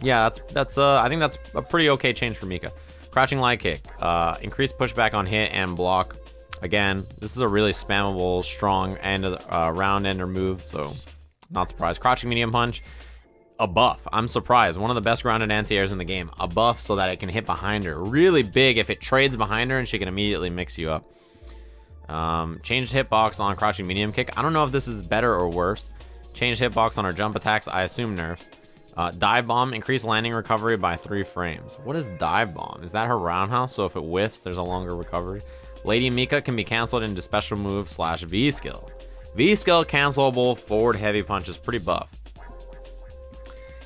yeah, that's I think that's a pretty okay change for Mika. Crouching light kick, increased pushback on hit and block. Again, this is a really spammable, strong end of the, round ender move, so not surprised. Crouching medium punch, a buff. I'm surprised. One of the best grounded anti-airs in the game. A buff so that it can hit behind her. Really big if it trades behind her and she can immediately mix you up. Changed hitbox on crouching medium kick. I don't know if this is better or worse. Changed hitbox on her jump attacks. I assume nerfs. Dive bomb, increased landing recovery by 3 frames. What is dive bomb? Is that her roundhouse? So if it whiffs, there's a longer recovery. Lady Mika can be canceled into special move / V skill. V skill cancelable forward heavy punch is pretty buff.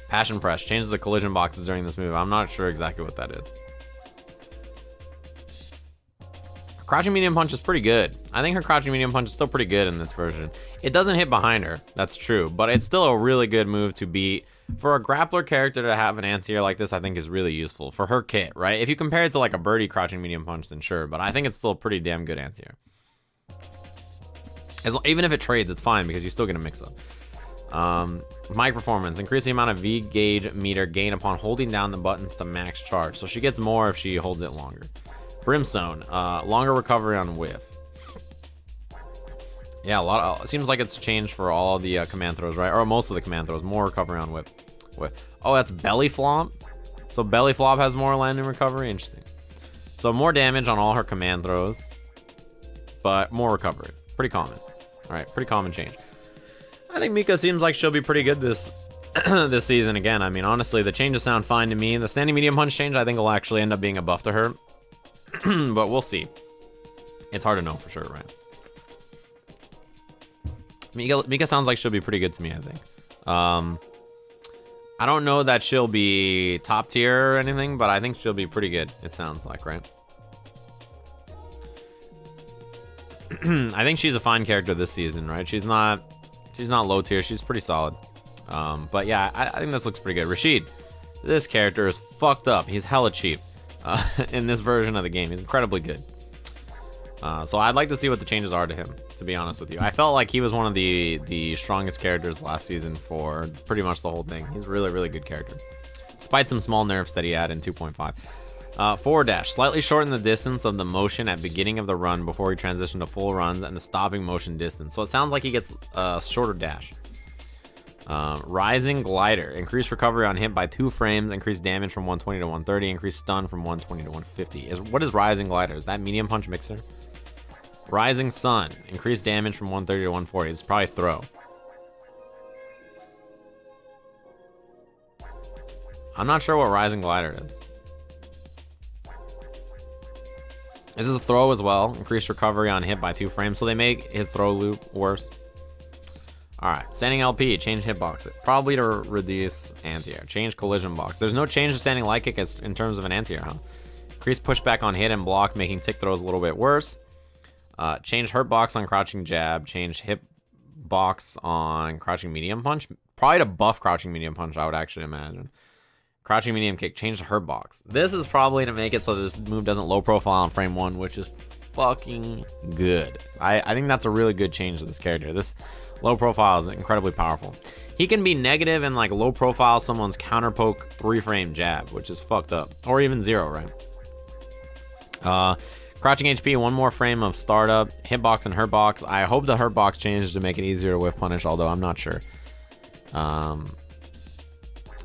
Passion press changes the collision boxes during this move. I'm not sure exactly what that is. Crouching medium punch is pretty good. I think her crouching medium punch is still pretty good in this version. It doesn't hit behind her, that's true, but it's still a really good move to beat. For a grappler character to have an anti-air like this, I think is really useful for her kit, right? If you compare it to like a Birdie crouching medium punch, then sure, but I think it's still a pretty damn good anti-air. Even if it trades, it's fine because you still get a mix-up. Mic performance, increase the amount of V gauge meter gain upon holding down the buttons to max charge. So she gets more if she holds it longer. Brimstone, longer recovery on whiff. Yeah, it seems like it's changed for all the command throws, right? Or most of the command throws, more recovery on whip. Oh, that's belly flop. So belly flop has more landing recovery. Interesting. So more damage on all her command throws, but more recovery. Pretty common. All right, pretty common change. I think Mika seems like she'll be pretty good this this season again. I mean, honestly, the changes sound fine to me. The standing medium punch change, I think, will actually end up being a buff to her, but we'll see. It's hard to know for sure, right? Mika sounds like she'll be pretty good to me, I think. I don't know that she'll be top tier or anything, but I think she'll be pretty good, it sounds like, right? I think she's a fine character this season, right? She's not low tier, she's pretty solid. But yeah, I think this looks pretty good. Rashid, this character is fucked up. He's hella cheap in this version of the game. He's incredibly good. So I'd like to see what the changes are to him, to be honest with you. I felt like he was one of the strongest characters last season for pretty much the whole thing. He's a really, really good character, despite some small nerfs that he had in 2.5. Forward dash, slightly shorten the distance of the motion at beginning of the run before he transitions to full runs and the stopping motion distance. So it sounds like he gets a shorter dash. Rising glider, increase recovery on hit by 2 frames, increase damage from 120 to 130, increase stun from 120 to 150. What is rising glider? Is that medium punch mixer? Rising sun, increase damage from 130 to 140. It's probably throw. I'm not sure what rising glider is. This is a throw as well. Increased recovery on hit by 2 frames, so they make his throw loop worse. Alright, standing LP, change hitbox. Probably to reduce anti-air. Change collision box. There's no change to standing light kick in terms of an anti-air, huh? Increase pushback on hit and block, making tick throws a little bit worse. Change hurt box on crouching jab. Change hit box on crouching medium punch. Probably to buff crouching medium punch, I would actually imagine. Crouching medium kick. Change the hurt box. This is probably to make it so this move doesn't low profile on frame 1, which is fucking good. I think that's a really good change to this character. This low profile is incredibly powerful. He can be negative and like low profile someone's counter poke 3-frame jab, which is fucked up. Or even 0, right? Crouching HP, 1 more frame of startup. Hitbox and hurt box. I hope the hurt box changes to make it easier to whiff punish, although I'm not sure.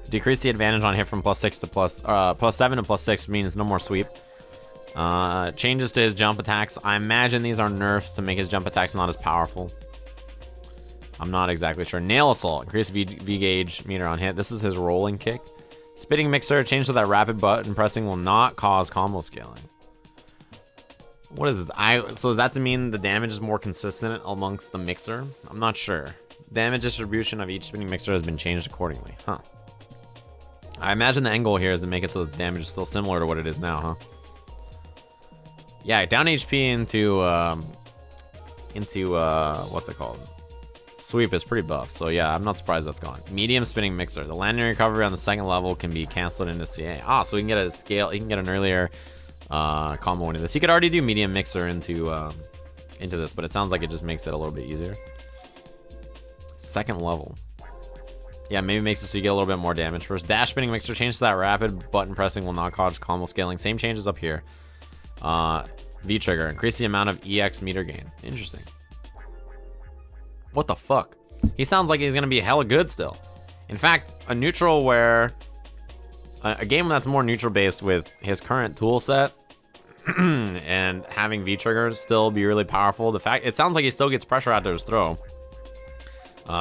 Decrease the advantage on hit from +6 to +7 to +6 means no more sweep. Changes to his jump attacks. I imagine these are nerfs to make his jump attacks not as powerful. I'm not exactly sure. Nail Assault. Increase V gauge meter on hit. This is his rolling kick. Spitting Mixer. Change so that rapid button pressing will not cause combo scaling. What is it? So does that to mean the damage is more consistent amongst the mixer? I'm not sure. Damage distribution of each spinning mixer has been changed accordingly. Huh. I imagine the end goal here is to make it so the damage is still similar to what it is now, huh? Yeah, down HP into what's it called? Sweep is pretty buff, so yeah, I'm not surprised that's gone. Medium spinning mixer. The landing recovery on the second level can be canceled into CA. Ah, so he can get a scale. He can get an earlier combo into this. He could already do medium mixer into this, but it sounds like it just makes it a little bit easier. Second level. Yeah, maybe makes it so you get a little bit more damage first. Dash spinning mixer. Change to that rapid button pressing will not cause combo scaling. Same changes up here. V trigger. Increase the amount of EX meter gain. Interesting. What the fuck? He sounds like he's gonna be hella good still. In fact, a neutral where a game that's more neutral based with his current tool set and having V trigger still be really powerful. The fact it sounds like he still gets pressure after his throw,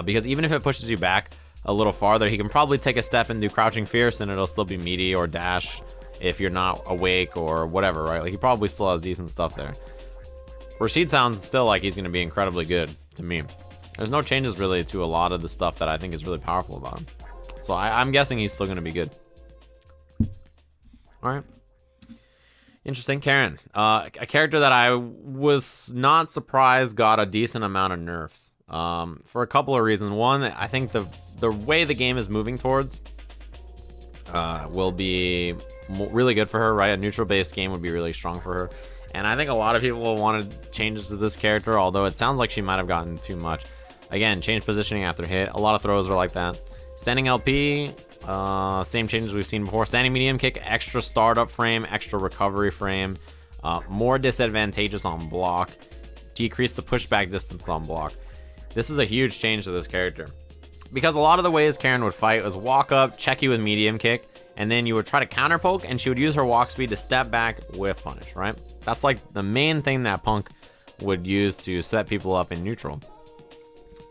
because even if it pushes you back a little farther, he can probably take a step and do crouching fierce, and it'll still be meaty or dash if you're not awake or whatever, right? Like he probably still has decent stuff there. Rashid sounds still like he's gonna be incredibly good to me. There's no changes really to a lot of the stuff that I think is really powerful about him. So I'm guessing he's still gonna be good. All right. Interesting. Karin, a character that I was not surprised got a decent amount of nerfs, for a couple of reasons. One, I think the way the game is moving towards will be really good for her, right? A neutral based game would be really strong for her, and I think a lot of people wanted changes to this character, although it sounds like she might have gotten too much. Again, change positioning after hit. A lot of throws are like that. Standing LP, same changes we've seen before. Standing medium kick, extra startup frame, extra recovery frame, more disadvantageous on block, decrease the pushback distance on block. This is a huge change to this character, because a lot of the ways Karin would fight was walk up, check you with medium kick, and then you would try to counter poke, and she would use her walk speed to step back with punish, right? That's like the main thing that Punk would use to set people up in neutral.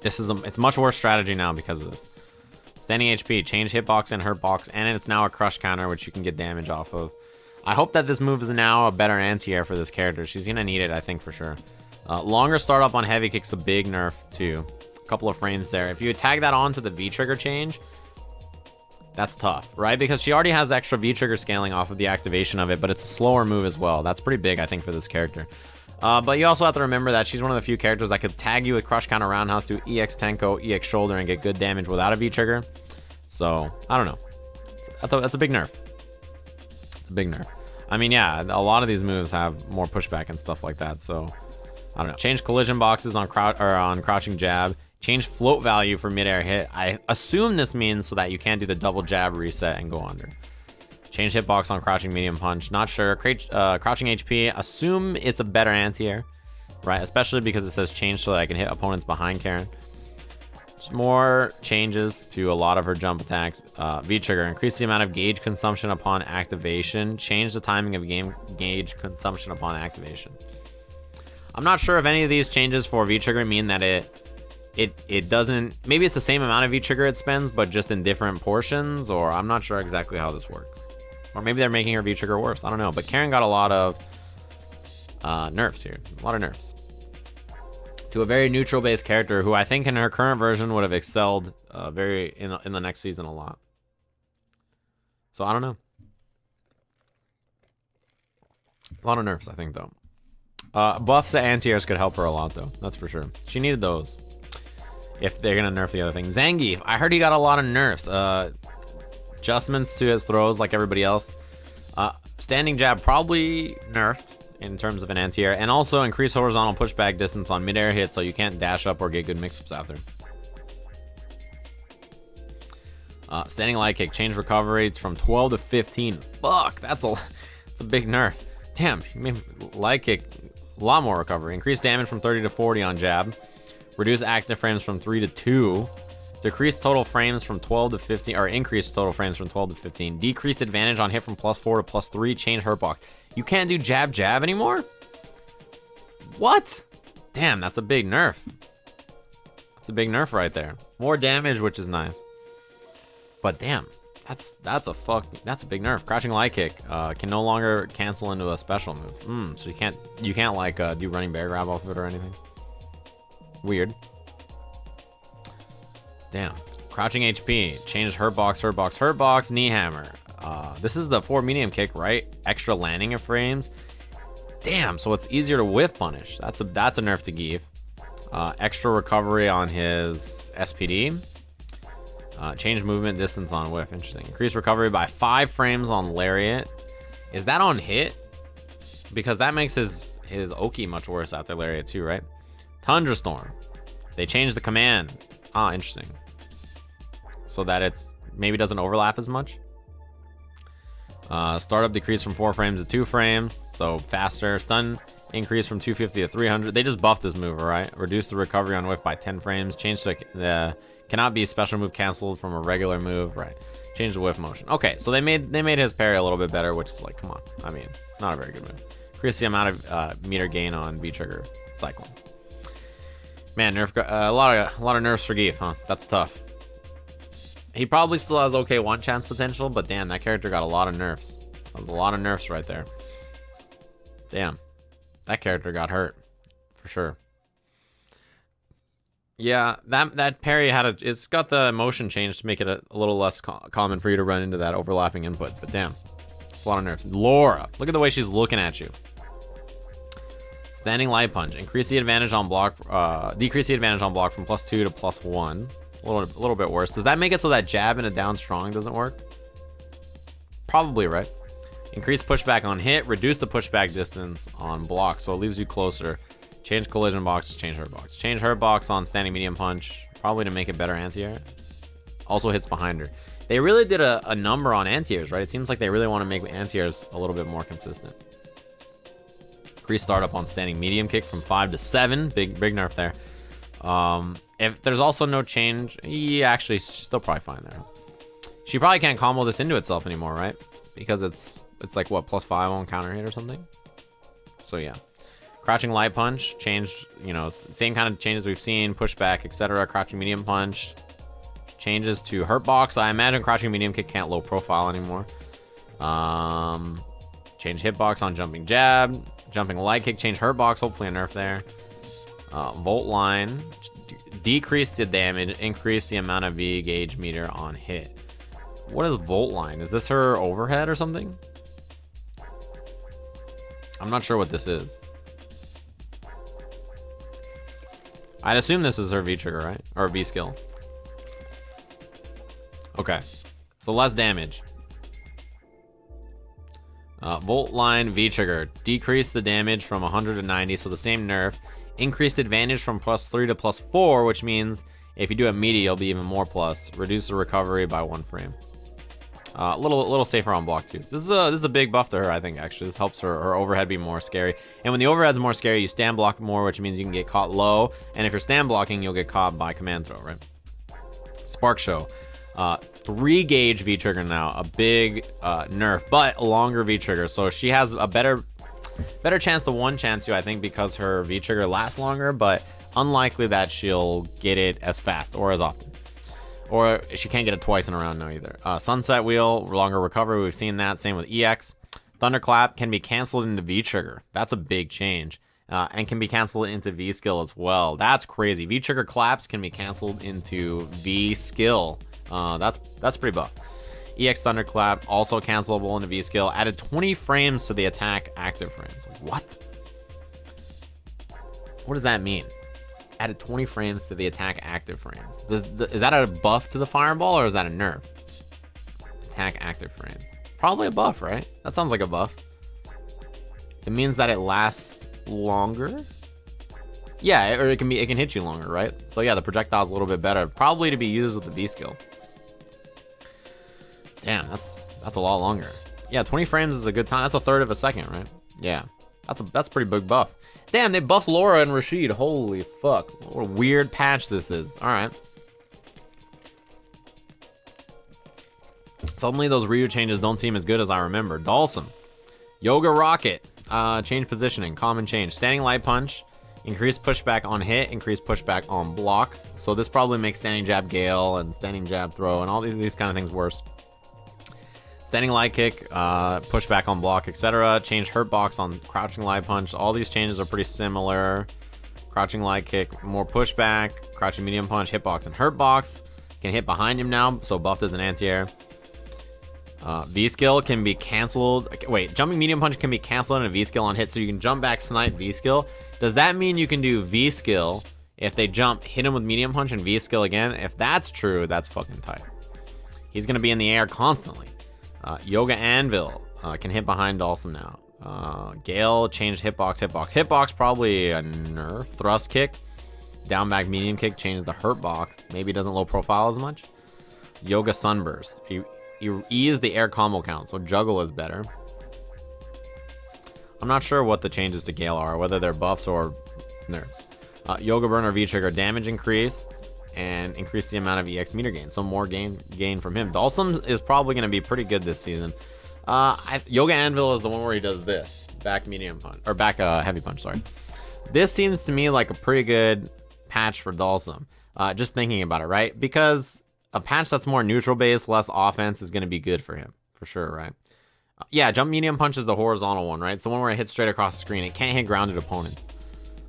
It's much worse strategy now because of this. Standing HP, change hitbox and hurtbox, and it's now a crush counter, which you can get damage off of. I hope that this move is now a better anti-air for this character. She's gonna need it, I think, for sure. Longer startup on heavy kick's a big nerf too. A couple of frames there. If you tag that onto the V trigger change, that's tough, right? Because she already has extra V trigger scaling off of the activation of it, but it's a slower move as well. That's pretty big, I think, for this character. But you also have to remember that she's one of the few characters that could tag you with crush counter roundhouse to EX Tenko, EX shoulder, and get good damage without a V trigger. So I don't know. That's a big nerf. It's a big nerf. I mean, yeah, a lot of these moves have more pushback and stuff like that. So I don't know. Change collision boxes on crouching jab. Change float value for midair hit. I assume this means so that you can't do the double jab reset and go under. Change hitbox on crouching medium punch. Not sure. Crouching HP. Assume it's a better anti-air, right? Especially because it says change so that I can hit opponents behind Karin. Just more changes to a lot of her jump attacks. V trigger. Increase the amount of gauge consumption upon activation. Change the timing of game gauge consumption upon activation. I'm not sure if any of these changes for V trigger mean that it doesn't. Maybe it's the same amount of V trigger it spends, but just in different portions. Or I'm not sure exactly how this works. Or maybe they're making her V trigger worse. I don't know. But Karin got a lot of nerfs here. A lot of nerfs. To a very neutral based character who I think in her current version would have excelled in the next season a lot. So I don't know. A lot of nerfs, I think, though. Buffs to anti-airs could help her a lot, though. That's for sure. She needed those. If they're going to nerf the other thing. Zangief. I heard he got a lot of nerfs. Adjustments to his throws like everybody else. Standing jab probably nerfed in terms of an anti-air. And also increase horizontal pushback distance on mid-air hits so you can't dash up or get good mix-ups after. Standing light kick. Change recovery rates from 12 to 15. Fuck, that's a big nerf. Damn, you made light kick a lot more recovery. Increase damage from 30 to 40 on jab. Reduce active frames from 3 to 2. Decrease total frames from 12 to 15, or increase total frames from 12 to 15. Decrease advantage on hit from +4 to +3. Change hurtbox. You can't do jab jab anymore? What? Damn, that's a big nerf. That's a big nerf right there. More damage, which is nice. But damn, that's a big nerf. Crouching light kick can no longer cancel into a special move. So you can't like do running bear grab off of it or anything. Weird. Damn. Crouching HP. Changes hurtbox, knee hammer. This is the 4 medium kick, right? Extra landing of frames. Damn, so it's easier to whiff punish. That's a nerf to Zangief. Extra recovery on his SPD. Change movement distance on whiff. Interesting. Increase recovery by 5 frames on lariat. Is that on hit? Because that makes his Oki much worse after lariat too, right? Tundra Storm. They changed the command. Interesting. So that it's maybe doesn't overlap as much. Startup decrease from 4 frames to 2 frames, so faster. Stun increase from 250 to 300. They just buffed this move, right? Reduce the recovery on whiff by 10 frames. Change the cannot be special move canceled from a regular move, right? Change the whiff motion. Okay, so they made his parry a little bit better, which is like, come on. I mean, not a very good move. Increase the amount of meter gain on V trigger cycling. Man, a lot of nerfs for Zangief, huh? That's tough. He probably still has okay one chance potential, but damn, that character got a lot of nerfs. That was a lot of nerfs right there. Damn, that character got hurt for sure. Yeah, that parry it's got the motion change to make it a little less common for you to run into that overlapping input. But damn, it's a lot of nerfs. Laura, look at the way she's looking at you. Standing light punch. Increase the advantage on block. Decrease the advantage on block from +2 to +1. A little bit worse. Does that make it so that jab and a down strong doesn't work? Probably, right? Increase pushback on hit. Reduce the pushback distance on block, so it leaves you closer. Change collision box to change hurt box. Change hurt box on standing medium punch, probably to make it better anti-air. Also hits behind her. They really did a number on anti-airs, right? It seems like they really want to make anti-airs a little bit more consistent. Increase startup on standing medium kick from 5 to 7. Big nerf there. If there's also no change, actually, she's still probably fine there. She probably can't combo this into itself anymore, right? Because it's like what, +5 on counter hit or something. So yeah, crouching light punch change. Same kind of changes we've seen, pushback, etc. Crouching medium punch changes to hurt box. I imagine crouching medium kick can't low profile anymore. Change hitbox on jumping jab, jumping light kick. Change hurt box. Hopefully a nerf there. Volt line. Decrease the damage, increase the amount of V gauge meter on hit. What is Volt line? Is this her overhead or something? I'm not sure what this is. I'd assume this is her V trigger, right? Or V skill. Okay, so less damage. Volt line V trigger. Decrease the damage from 100 to 90, so the same nerf. Increased advantage from +3 to +4, which means if you do a meaty, you'll be even more plus. Reduce the recovery by 1 frame. A little safer on block too. This is a big buff to her, I think. Actually, this helps her overhead be more scary. And when the overhead's more scary, you stand block more, which means you can get caught low. And if you're stand blocking, you'll get caught by command throw, right? Spark show. 3 gauge V trigger now, a big nerf, but a longer V trigger. So she has a better chance to one chance you, I think, because her V trigger lasts longer, but unlikely that she'll get it as fast or as often. Or she can't get it twice in a round now either. Sunset wheel, longer recovery, we've seen that. Same with EX. Thunderclap can be canceled into V trigger. That's a big change. And can be canceled into V skill as well. That's crazy. V trigger claps can be canceled into V skill. That's pretty buff. EX Thunderclap, also cancelable into V skill. Added 20 frames to the attack active frames. What? What does that mean? Added 20 frames to the attack active frames. Is that a buff to the fireball or is that a nerf? Attack active frames. Probably a buff, right? That sounds like a buff. It means that it lasts longer. Yeah, or it can hit you longer, right? So yeah, the projectile's a little bit better. Probably to be used with the V skill. Damn, that's a lot longer. Yeah, 20 frames is a good time. That's a third of a second, right? Yeah, that's a pretty big buff. Damn, they buffed Laura and Rashid. Holy fuck, what a weird patch this is. All right, Suddenly those Ryu changes don't seem as good as I remember. Dhalsim. Yoga Rocket. Change positioning. Common change. Standing Light Punch. Increased pushback on hit. Increased pushback on block. So this probably makes Standing Jab Gale and Standing Jab Throw and all these kind of things worse. Standing Light Kick, pushback on block, etc. Change Hurt Box on Crouching Light Punch. All these changes are pretty similar. Crouching Light Kick, more pushback. Crouching Medium Punch, Hitbox, and Hurt Box. Can hit behind him now, so buffed as an anti-air. V-Skill can be canceled. Wait, Jumping Medium Punch can be canceled in a V-Skill on hit, so you can jump back, snipe V-Skill. Does that mean you can do V-Skill if they jump, hit him with Medium Punch, and V-Skill again? If that's true, that's fucking tight. He's going to be in the air constantly. Yoga Anvil can hit behind Dhalsim now. Gale changed Hitbox. Hitbox probably a nerf. Thrust Kick. Down back medium kick changed the Hurt Box. Maybe it doesn't low profile as much. Yoga Sunburst. You ease the air combo count, so juggle is better. I'm not sure what the changes to Gale are, whether they're buffs or nerfs. Yoga Burner V-Trigger, damage increased and increased the amount of EX meter gain, so more gain from him. Dhalsim is probably going to be pretty good this season. Yoga Anvil is the one where he does this. Back medium punch, or back heavy punch, sorry. This seems to me like a pretty good patch for Dhalsim. Just thinking about it, right? Because a patch that's more neutral based, less offense is going to be good for him, for sure, right? Yeah, jump medium punch is the horizontal one, right? It's the one where it hits straight across the screen. It can't hit grounded opponents.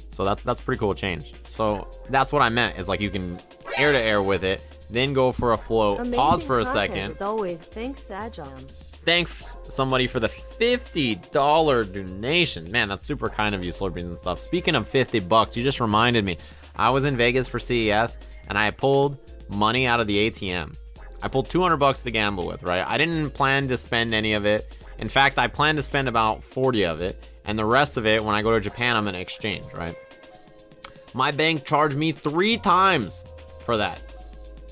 So that's pretty cool change. So that's what I meant, is like you can air to air with it, then go for a float, Amazing pause for a content second. As always, thanks Sajam. Thanks somebody for the $50 donation. Man, that's super kind of you, Slurpees and stuff. Speaking of $50, you just reminded me. I was in Vegas for CES and I pulled money out of the ATM. I pulled $200 to gamble with, right? I didn't plan to spend any of it. In fact, I plan to spend about 40 of it, and the rest of it, when I go to Japan, I'm gonna exchange, right? My bank charged me 3 times for that.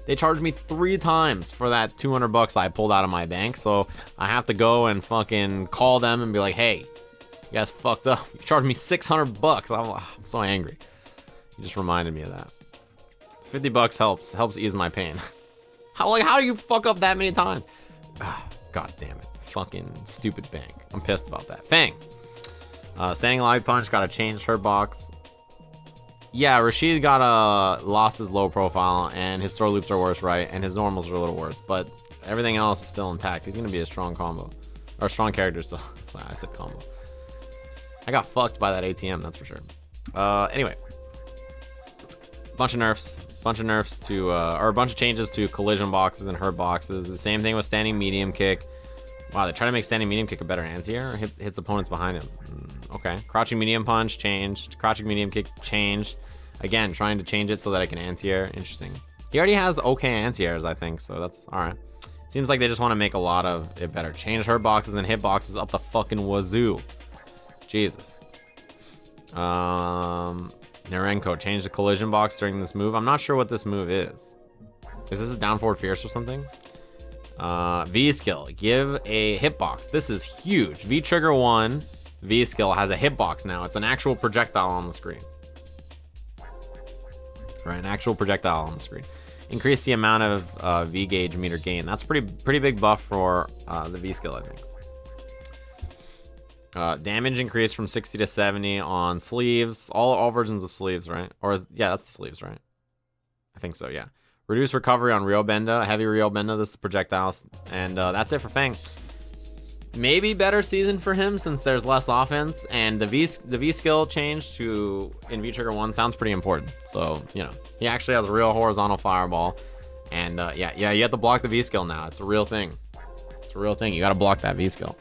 They charged me 3 times for that $200 I pulled out of my bank, so I have to go and fucking call them and be like, hey, you guys fucked up. You charged me $600. I'm so angry. You just reminded me of that. $50 helps ease my pain. How do you fuck up that many times? God damn it. Fucking stupid bank. I'm pissed about that. F.A.N.G. Standing Light Punch, gotta change her box. Yeah, Rashid lost his low profile, and his throw loops are worse, right? And his normals are a little worse, but everything else is still intact. He's gonna be a strong combo. Or a strong character still. I said combo. I got fucked by that ATM, that's for sure. Anyway. Bunch of nerfs to, or a bunch of changes to collision boxes and hurt boxes. The same thing with standing medium kick. Wow, they try to make standing medium kick a better anti-air, or hits opponents behind him. Okay, crouching medium punch changed. Crouching medium kick changed. Again, trying to change it so that I can anti-air. Interesting. He already has okay anti-airs, I think, so that's all right. Seems like they just want to make a lot of it better. Change hurt boxes and hit boxes up the fucking wazoo. Jesus. Narenko changed the collision box during this move. I'm not sure what this move is. Is this a down forward fierce or something? V skill, give a hitbox. This is huge. V trigger 1, V skill has a hitbox now. It's an actual projectile on the screen. Right, an actual projectile on the screen. Increase the amount of V gauge meter gain. That's pretty big buff for the V skill, I think. Damage increase from 60 to 70 on sleeves. All versions of sleeves, right? Yeah, that's the sleeves, right? I think so, yeah. Reduce recovery on Ryobenda, heavy Ryobenda, this is projectiles, and that's it for F.A.N.G. Maybe better season for him since there's less offense, and the V skill change to in V trigger 1 sounds pretty important. So, you know, he actually has a real horizontal fireball, and yeah, you have to block the V skill now. It's a real thing. It's a real thing. You got to block that V skill.